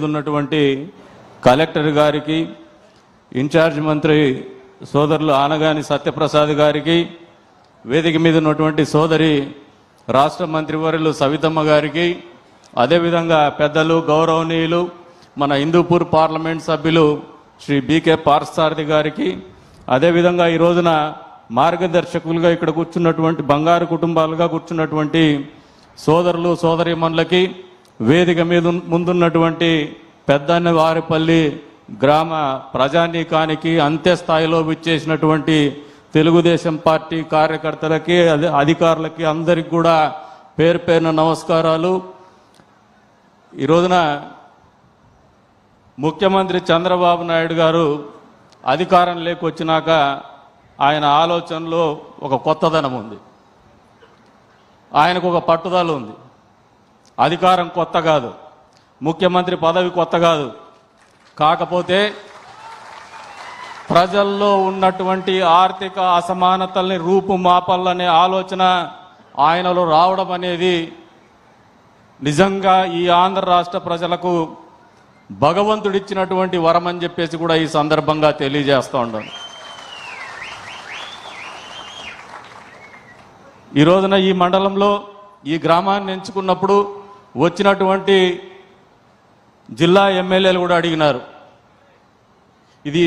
ఉన్నటువంటి కలెక్టర్ గారికి, ఇన్ఛార్జ్ మంత్రి సోదరులు ఆనగాని సత్యప్రసాద్ గారికి, వేదిక మీద ఉన్నటువంటి సోదరి రాష్ట్ర మంత్రివర్యులు సవితమ్మ గారికి, అదేవిధంగా పెద్దలు గౌరవనీయులు మన హిందూపూర్ పార్లమెంట్ సభ్యులు శ్రీ బీకే పార్సారథి గారికి, అదేవిధంగా ఈ రోజున మార్గదర్శకులుగా ఇక్కడ కూర్చున్నటువంటి బంగారు కుటుంబాలుగా కూర్చున్నటువంటి సోదరులు సోదరీమణులకి, వేదిక మీద ముందున్నటువంటి పెద్దన్న వారిపల్లి గ్రామ ప్రజానీకానికి, అంత్యస్థాయిలో విచ్చేసినటువంటి తెలుగుదేశం పార్టీ కార్యకర్తలకి, అధికారులకి అందరికి కూడా పేరు పేరున నమస్కారాలు. ఈ రోజున ముఖ్యమంత్రి చంద్రబాబు నాయుడు గారు అధికారం లేకొచ్చినాక ఆయన ఆలోచనలో ఒక కొత్తదనం ఉంది, ఆయనకు ఒక పట్టుదల ఉంది. అధికారం కొత్త కాదు, ముఖ్యమంత్రి పదవి కొత్త కాదు. కాకపోతే ప్రజల్లో ఉన్నటువంటి ఆర్థిక అసమానతల్ని రూపుమాపాలనే ఆలోచన ఆయనలో రావడం అనేది నిజంగా ఈ ఆంధ్ర రాష్ట్ర ప్రజలకు భగవంతుడిచ్చినటువంటి వరం అని చెప్పేసి కూడా ఈ సందర్భంగా తెలియజేస్తూ ఉన్నాను. ఈ రోజున ఈ మండలంలో ఈ గ్రామాన్ని ఎంచుకున్నప్పుడు వచ్చినటువంటి జిల్లా ఎమ్మెల్యేలు కూడా అడిగినారు, ఇది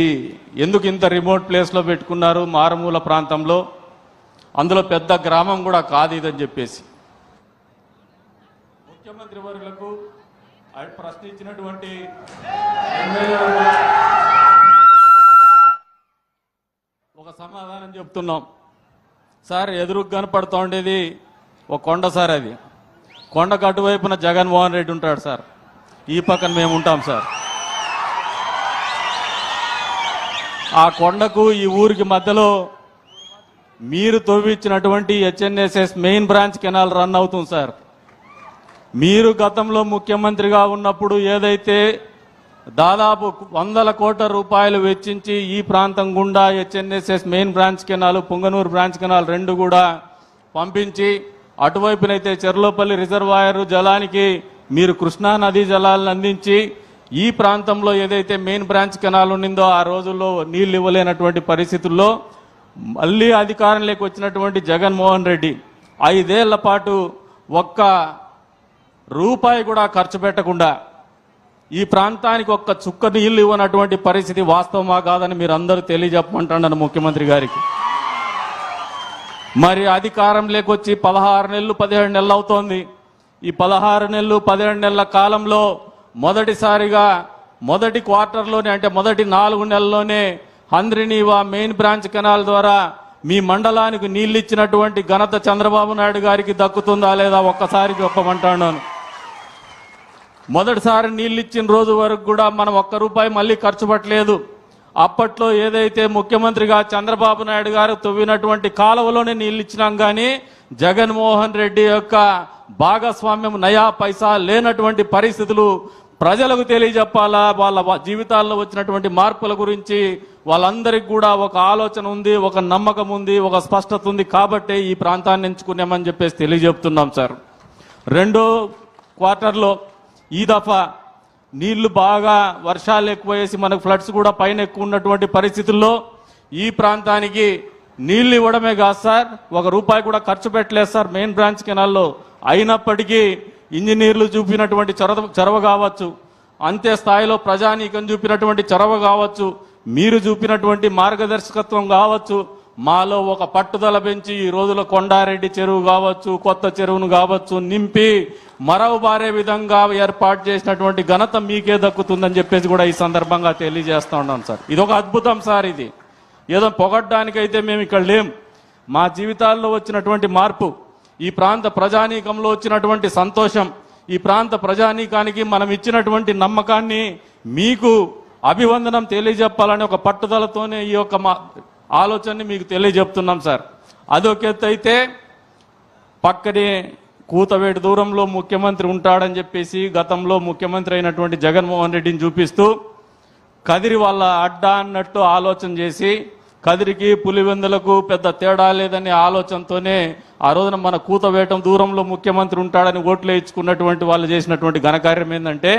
ఎందుకు ఇంత రిమోట్ ప్లేస్లో పెట్టుకున్నారు, మారుమూల ప్రాంతంలో, అందులో పెద్ద గ్రామం కూడా కాదు ఇదని చెప్పేసి. ముఖ్యమంత్రి వర్యులకు ప్రశ్నించినటువంటి ఒక సమాధానం చెప్తున్నాం. సార్, ఎదురుకు కనపడుతూ ఉండేది ఒక కొండ సార్, అది కొండకు అటువైపున జగన్మోహన్ రెడ్డి ఉంటాడు సార్, ఈ పక్కన మేము ఉంటాం సార్. ఆ కొండకు ఈ ఊరికి మధ్యలో మీరు తవ్వించినటువంటి HNSS main branch canal run అవుతుంది సార్. మీరు గతంలో ముఖ్యమంత్రిగా ఉన్నప్పుడు ఏదైతే దాదాపు 100 కోట్ల రూపాయలు వెచ్చించి ఈ ప్రాంతం గుండా HNSS main branch canal, Punganur branch canal రెండు కూడా పంపించి, అటువైపునైతే చెర్లోపల్లి రిజర్వాయర్ జలానికి మీరు కృష్ణా నదీ జలాలను అందించి, ఈ ప్రాంతంలో ఏదైతే మెయిన్ బ్రాంచ్ కెనాల్ ఉండిందో ఆ రోజుల్లో నీళ్లు ఇవ్వలేనటువంటి పరిస్థితుల్లో మళ్ళీ అధికారంలోకి వచ్చినటువంటి జగన్మోహన్ రెడ్డి 5 ఏళ్ల పాటు ఒక్క రూపాయి కూడా ఖర్చు పెట్టకుండా ఈ ప్రాంతానికి ఒక్క చుక్క నీళ్లు ఇవ్వనటువంటి పరిస్థితి వాస్తవమా కాదని మీరు అందరూ తెలియజెప్పమంటున్నాను ముఖ్యమంత్రి గారికి. మరి అధికారం లేకొచ్చి 16 నెలలు 17 నెలలు అవుతోంది. ఈ 16 నెలలు 17 నెలల కాలంలో మొదటిసారిగా మొదటి క్వార్టర్లోనే, అంటే మొదటి 4 నెలల్లోనే హంద్రినీవా మెయిన్ బ్రాంచ్ కెనాల్ ద్వారా మీ మండలానికి నీళ్ళు ఇచ్చినటువంటి ఘనత చంద్రబాబు నాయుడు గారికి దక్కుతుందా లేదా ఒక్కసారి చెప్పమంటున్నాను. మొదటిసారి నీళ్ళు ఇచ్చిన రోజు వరకు కూడా మనం ₹1 మళ్ళీ ఖర్చు పెట్టలేదు. అప్పట్లో ఏదైతే ముఖ్యమంత్రిగా చంద్రబాబు నాయుడు గారు తవ్వినటువంటి కాలువలోనే నీళ్ళు ఇచ్చినాం, కానీ జగన్మోహన్ రెడ్డి యొక్క భాగస్వామ్యం నయా పైసా లేనటువంటి పరిస్థితులు ప్రజలకు తెలియజెప్పాలా. వాళ్ళ జీవితాల్లో వచ్చినటువంటి మార్పుల గురించి వాళ్ళందరికీ కూడా ఒక ఆలోచన ఉంది, ఒక నమ్మకం ఉంది, ఒక స్పష్టత ఉంది. కాబట్టి ఈ ప్రాంతాన్ని ఎంచుకున్నామని చెప్పేసి తెలియజెప్తున్నాం సార్. రెండో క్వార్టర్లో ఈ దఫా నీళ్లు బాగా వర్షాలు ఎక్కువ వేసి మనకు ఫ్లడ్స్ కూడా పైన ఎక్కువ ఉన్నటువంటి పరిస్థితుల్లో ఈ ప్రాంతానికి నీళ్లు ఇవ్వడమే కాదు సార్, ₹1 కూడా ఖర్చు పెట్టలేదు సార్ మెయిన్ బ్రాంచ్ కెనాల్లో. అయినప్పటికీ ఇంజనీర్లు చూపినటువంటి చొరవ కావచ్చు, అంతే స్థాయిలో ప్రజానీకం చూపినటువంటి చొరవ కావచ్చు, మీరు చూపినటువంటి మార్గదర్శకత్వం కావచ్చు, మాలో ఒక పట్టుదల పెంచి ఈ రోజుల కొండారెడ్డి చెరువు కావచ్చు, కొత్త చెరువును కావచ్చు నింపి మరవబారే విధంగా ఏర్పాటు చేసినటువంటి ఘనత మీకే దక్కుతుందని చెప్పేసి కూడా ఈ సందర్భంగా తెలియజేస్తా ఉన్నాను సార్. ఇది ఒక అద్భుతం సార్. ఇది ఏదో పొగడ్డానికైతే మేము ఇక్కడ లేం. మా జీవితాల్లో వచ్చినటువంటి మార్పు, ఈ ప్రాంత ప్రజానీకంలో వచ్చినటువంటి సంతోషం, ఈ ప్రాంత ప్రజానీకానికి మనం ఇచ్చినటువంటి నమ్మకాన్ని మీకు అభివందనం తెలియజెప్పాలని ఒక పట్టుదలతోనే ఈ యొక్క ఆలోచనని మీకు తెలియజెప్తున్నాం సార్. అదొక ఎత్తు అయితే, పక్కనే కూతవేటి దూరంలో ముఖ్యమంత్రి ఉంటాడని చెప్పేసి గతంలో ముఖ్యమంత్రి అయినటువంటి జగన్మోహన్ రెడ్డిని చూపిస్తూ కదిరి వాళ్ళ అడ్డా అన్నట్టు ఆలోచన చేసి, కదిరికి పులివెందులకు పెద్ద తేడా లేదనే ఆలోచనతోనే ఆ రోజున మన కూతవేటం దూరంలో ముఖ్యమంత్రి ఉంటాడని ఓట్లు వేయించుకున్నటువంటి వాళ్ళు చేసినటువంటి ఘనకార్యం ఏంటంటే,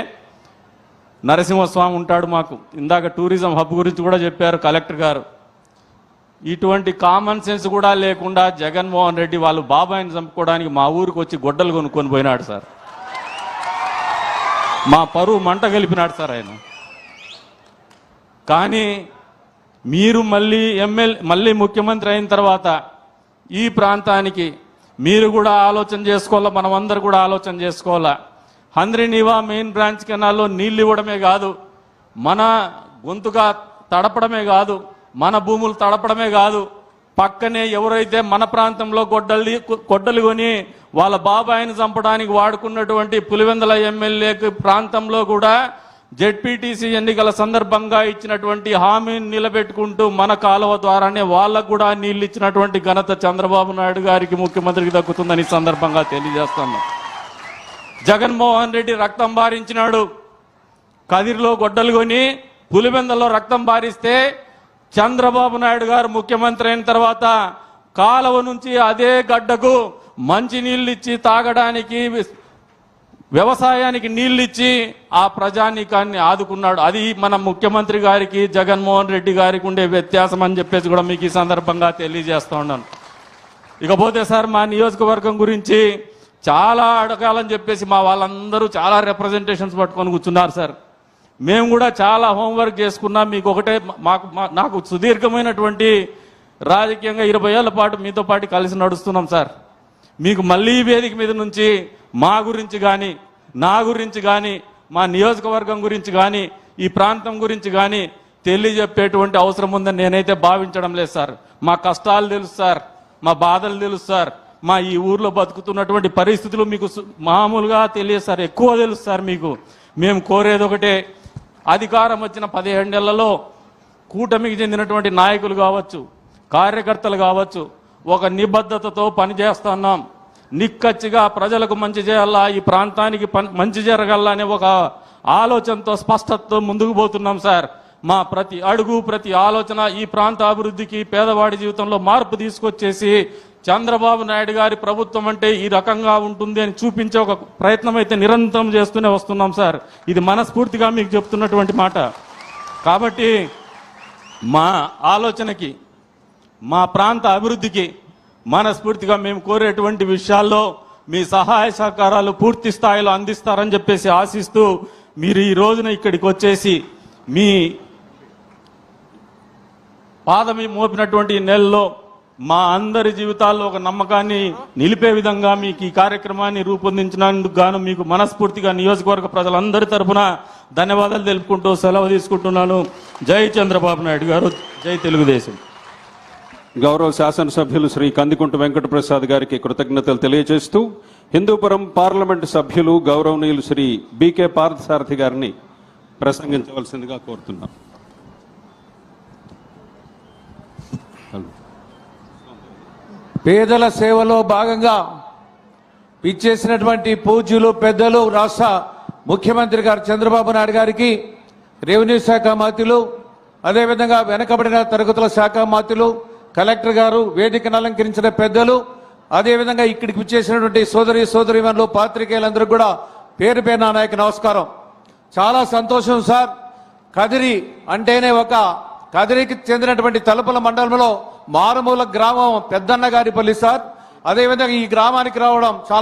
నరసింహస్వామి ఉంటాడు మాకు. ఇందాక టూరిజం హబ్ గురించి కూడా చెప్పారు కలెక్టర్ గారు. ఇటువంటి కామన్ సెన్స్ కూడా లేకుండా జగన్మోహన్ రెడ్డి వాళ్ళు బాబాయిని చంపుకోవడానికి మా ఊరికి వచ్చి గొడ్డలు కొనుక్కొని పోయినాడు సార్. మా పరువు మంట గలిపినాడు సార్ ఆయన. కానీ మీరు మళ్ళీ ముఖ్యమంత్రి అయిన తర్వాత ఈ ప్రాంతానికి మీరు కూడా ఆలోచన చేసుకోవాలా, మనమందరూ కూడా ఆలోచన చేసుకోవాలా. హంద్రీనీవా మెయిన్ బ్రాంచ్ కెనాల్లో నీళ్ళు ఇవ్వడమే కాదు, మన గొంతుగా తడపడమే కాదు, మన భూములు తడపడమే కాదు, పక్కనే ఎవరైతే మన ప్రాంతంలో గొడ్డలు కొని వాళ్ళ బాబాయిని చంపడానికి వాడుకున్నటువంటి పులివెందుల ఎమ్మెల్యే ప్రాంతంలో కూడా జెడ్పీటీసీ ఎన్నికల సందర్భంగా ఇచ్చినటువంటి హామీని నిలబెట్టుకుంటూ మన కాలువ ద్వారానే వాళ్ళకు కూడా నీళ్ళు ఇచ్చినటువంటి ఘనత చంద్రబాబు నాయుడు గారికి, ముఖ్యమంత్రికి దక్కుతుందని సందర్భంగా తెలియజేస్తాను. జగన్మోహన్ రెడ్డి రక్తం బారించినాడు. కదిరిలో గొడ్డలు కొని పులివెందులో రక్తం బారిస్తే చంద్రబాబు నాయుడు గారు ముఖ్యమంత్రి అయిన తర్వాత కాలువ నుంచి అదే గడ్డకు మంచి నీళ్ళు ఇచ్చి తాగడానికి, వ్యవసాయానికి నీళ్ళు ఇచ్చి ఆ ప్రజానీకాన్ని ఆదుకున్నాడు. అది మన ముఖ్యమంత్రి గారికి, జగన్మోహన్ రెడ్డి గారికి ఉండే వ్యత్యాసం అని చెప్పేసి కూడా మీకు ఈ సందర్భంగా తెలియజేస్తా ఉన్నాను. ఇకపోతే సార్ మా నియోజకవర్గం గురించి చాలా అడగాలని చెప్పేసి మా వాళ్ళందరూ చాలా రిప్రజెంటేషన్స్ పట్టుకొని కూర్చున్నారు సార్. మేము కూడా చాలా హోంవర్క్ చేసుకున్నాం. మీకు ఒకటే, నాకు సుదీర్ఘమైనటువంటి రాజకీయంగా 20 ఏళ్ల పాటు మీతో పాటు కలిసి నడుస్తున్నాం సార్. మీకు మళ్ళీ వేదిక మీద నుంచి మా గురించి కానీ, నా గురించి కానీ, మా నియోజకవర్గం గురించి కానీ, ఈ ప్రాంతం గురించి కానీ తెలియజెప్పేటువంటి అవసరం ఉందని నేనైతే భావించడం లేదు సార్. మా కష్టాలు తెలుసు సార్, మా బాధలు తెలుసు సార్, మా ఈ ఊర్లో బతుకుతున్నటువంటి పరిస్థితులు మీకు మామూలుగా తెలియదు సార్, ఎక్కువ తెలుసు సార్ మీకు. మేము కోరేది ఒకటే, అధికారం వచ్చిన 17 నెలలలో కూటమికి చెందినటువంటి నాయకులు కావచ్చు, కార్యకర్తలు కావచ్చు, ఒక నిబద్ధతతో పనిచేస్తున్నాం. నిక్కచ్చిగా ప్రజలకు మంచి చేయాలా, ఈ ప్రాంతానికి మంచి జరగాలా అనే ఒక ఆలోచనతో, స్పష్టతతో ముందుకు పోతున్నాం సార్. మా ప్రతి అడుగు, ప్రతి ఆలోచన ఈ ప్రాంత అభివృద్ధికి, పేదవాడి జీవితంలో మార్పు తీసుకొచ్చేసి చంద్రబాబు నాయుడు గారి ప్రభుత్వం అంటే ఈ రకంగా ఉంటుంది అని చూపించే ఒక ప్రయత్నం అయితే నిరంతరం చేస్తూనే వస్తున్నాం సార్. ఇది మనస్ఫూర్తిగా మీకు చెప్తున్నటువంటి మాట. కాబట్టి మా ఆలోచనకి, మా ప్రాంత అభివృద్ధికి మనస్ఫూర్తిగా మేము కోరేటువంటి విషయాల్లో మీ సహాయ సహకారాలు పూర్తి స్థాయిలో అందిస్తారని చెప్పేసి ఆశిస్తూ, మీరు ఈ రోజున ఇక్కడికి వచ్చేసి మీ పాదమి మోపినటువంటి నెలలో మా అందరి జీవితాల్లో ఒక నమ్మకాన్ని నిలిపే విధంగా మీకు ఈ కార్యక్రమాన్ని రూపొందించినందుకు గాను మీకు మనస్ఫూర్తిగా నియోజకవర్గ ప్రజలందరి తరఫున ధన్యవాదాలు తెలుపుకుంటూ సెలవు తీసుకుంటున్నాను. జై చంద్రబాబు నాయుడు గారు, జై తెలుగుదేశం. గౌరవ శాసనసభ్యులు శ్రీ కందికుంట వెంకటప్రసాద్ గారికి కృతజ్ఞతలు తెలియజేస్తూ, హిందూపురం పార్లమెంటు సభ్యులు గౌరవనీయులు శ్రీ బీకే పార్థసారథి గారిని ప్రసంగించవలసిందిగా కోరుతున్నాం. పేదల సేవలో భాగంగా ఇచ్చేసినటువంటి పూజ్యులు, పెద్దలు, రాష్ట్ర ముఖ్యమంత్రి గారు చంద్రబాబు నాయుడు గారికి, రెవెన్యూ శాఖ మంత్రులు, అదేవిధంగా వెనకబడిన తరగతుల శాఖ మంత్రులు, కలెక్టర్ గారు, వేదికను అలంకరించిన పెద్దలు, అదేవిధంగా ఇక్కడికి ఇచ్చేసినటువంటి సోదరీమణులు, పాత్రికేయులందరూ కూడా పేరు పేరు నా నాయకు నమస్కారం. చాలా సంతోషం సార్. కదిరి అంటేనే కదిరికి చెందినటువంటి తలుపుల మండలంలో మారుమూల గ్రామం పెద్దన్న గారిపల్లి సార్. అదేవిధంగా ఈ గ్రామానికి రావడం చాలా